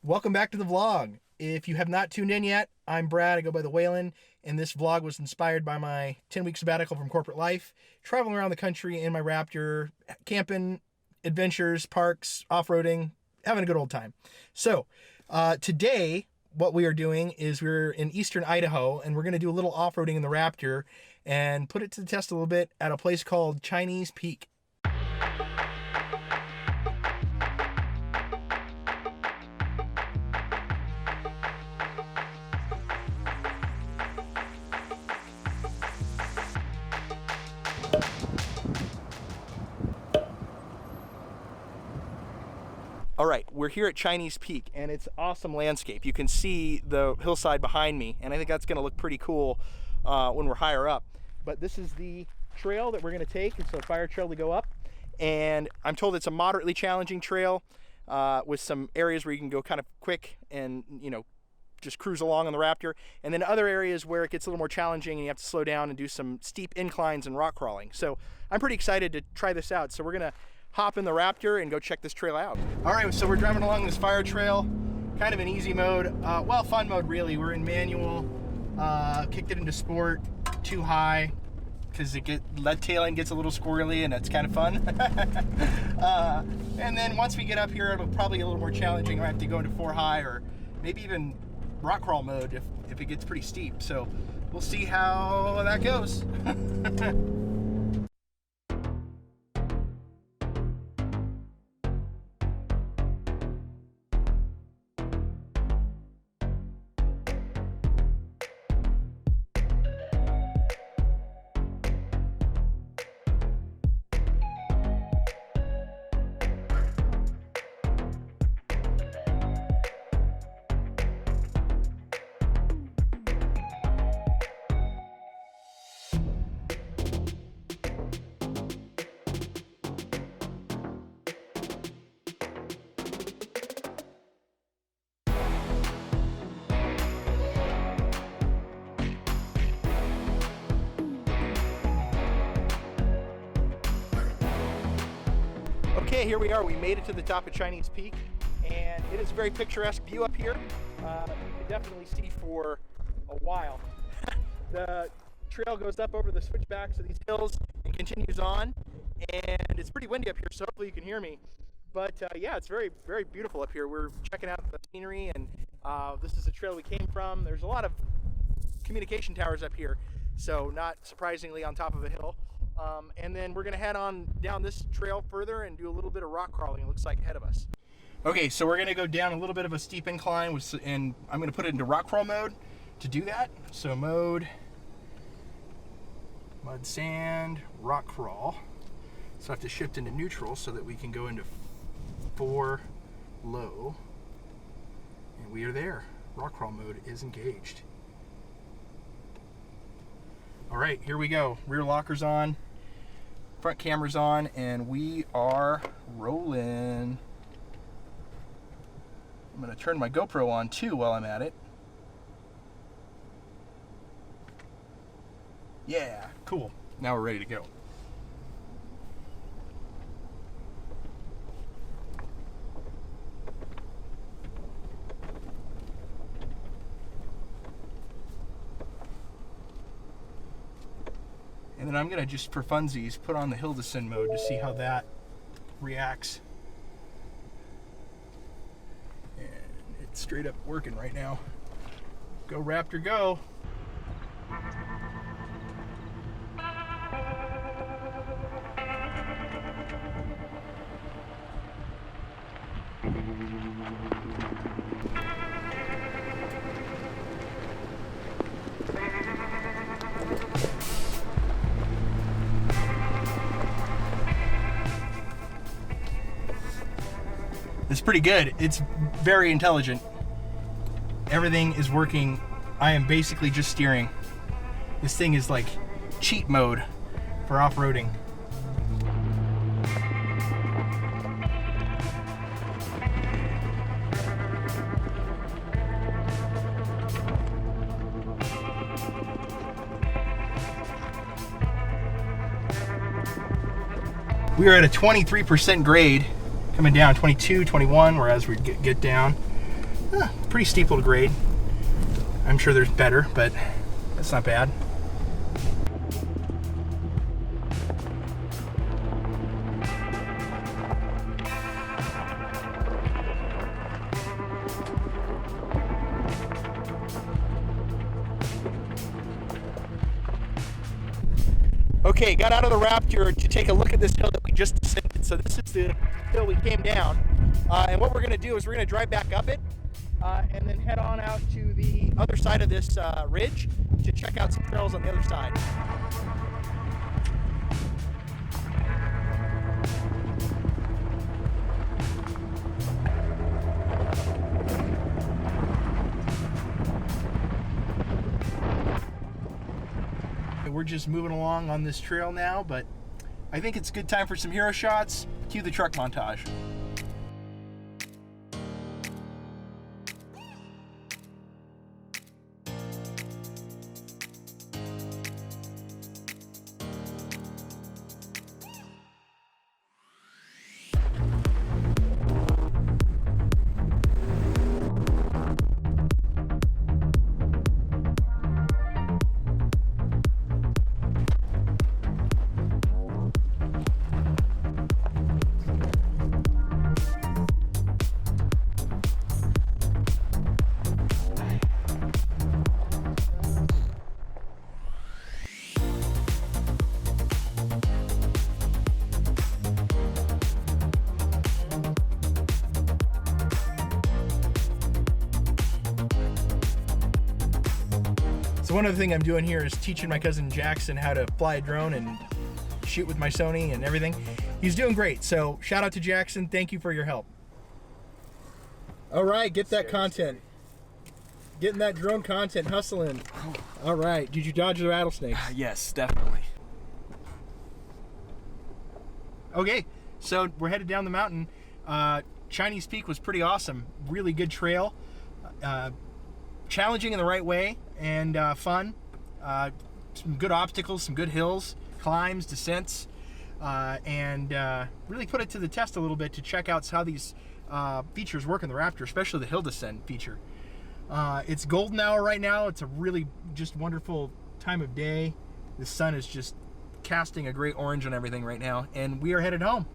Welcome back to the vlog. If you have not tuned in yet, I'm Brad. I go by the Whalen, and this vlog was inspired by my 10-week sabbatical from corporate life, traveling around the country in my Raptor, camping, adventures, parks, off-roading, having a good old time. So today, what we are doing is we're in eastern Idaho, and we're going to do a little off-roading in the Raptor and put it to the test a little bit at a place called Chinese Peak. All right, we're here at Chinese Peak, and it's awesome landscape. You can see the hillside behind me, and I think that's going to look pretty cool when we're higher up. But this is the trail that we're going to take. It's a fire trail to go up, and I'm told it's a moderately challenging trail with some areas where you can go kind of quick and, you know, just cruise along on the Raptor, and then other areas where it gets a little more challenging and you have to slow down and do some steep inclines and rock crawling. So I'm pretty excited to try this out. So we're going to hop in the Raptor and go check this trail out. All right, so we're driving along this fire trail, kind of in easy mode. Well, fun mode really. We're in manual, kicked it into sport, too high, because lead tailing gets a little squirrely and it's kind of fun. And then once we get up here, it'll probably be a little more challenging. I have to go into 4 high or maybe even rock crawl mode if it gets pretty steep. So we'll see how that goes. Okay, here we are. We made it to the top of Chinese Peak, and it is a very picturesque view up here. You can definitely see for a while. The trail goes up over the switchbacks of these hills and continues on, and it's pretty windy up here, so hopefully you can hear me. But yeah, it's very, very beautiful up here. We're checking out the scenery, and this is the trail we came from. There's a lot of communication towers up here, so not surprisingly on top of a hill. And then we're gonna head on down this trail further and do a little bit of rock crawling, it looks like, ahead of us. Okay, so we're gonna go down a little bit of a steep incline, and I'm gonna put it into rock crawl mode to do that. So mode, mud, sand, rock crawl. So I have to shift into neutral so that we can go into 4 low. And we are there. Rock crawl mode is engaged. All right, here we go. Rear locker's on, front camera's on, and we are rolling. I'm gonna turn my GoPro on too while I'm at it. Yeah, cool. Now we're ready to go. And then I'm gonna just, for funsies, put on the hill descend mode to see how that reacts. And it's straight up working right now. Go Raptor, go. It's pretty good. It's very intelligent. Everything is working. I am basically just steering. This thing is like cheat mode for off-roading. We are at a 23% grade coming down, 22, 21, whereas we get down. Pretty steepled grade. I'm sure there's better, but that's not bad. Okay, got out of the Raptor to take a look at this hill that we just descended. So this is the hill we came down. And what we're going to do is we're going to drive back up it and then head on out to the other side of this ridge to check out some trails on the other side. We're just moving along on this trail now, but I think it's a good time for some hero shots. Cue the truck montage. So one other thing I'm doing here is teaching my cousin Jackson how to fly a drone and shoot with my Sony and everything. He's doing great. So shout out to Jackson. Thank you for your help. All right, get that content. Getting that drone content, hustling. All right, did you dodge the rattlesnakes? Yes, definitely. Okay, so we're headed down the mountain. Chinese Peak was pretty awesome. Really good trail. Challenging in the right way and fun. Some good obstacles, some good hills, climbs, descents, and really put it to the test a little bit to check out how these features work in the Raptor, especially the hill descent feature. It's golden hour right now. It's a really just wonderful time of day. The sun is just casting a great orange on everything right now, and we are headed home.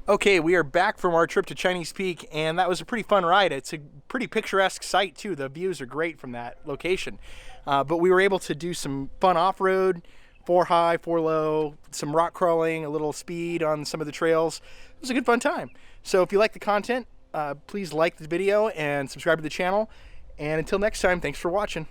Okay, we are back from our trip to Chinese Peak, and that was a pretty fun ride. It's a pretty picturesque site, too. The views are great from that location. But we were able to do some fun off-road, 4 high, 4 low, some rock crawling, a little speed on some of the trails. It was a good fun time. So if you like the content, please like the video and subscribe to the channel. And until next time, thanks for watching.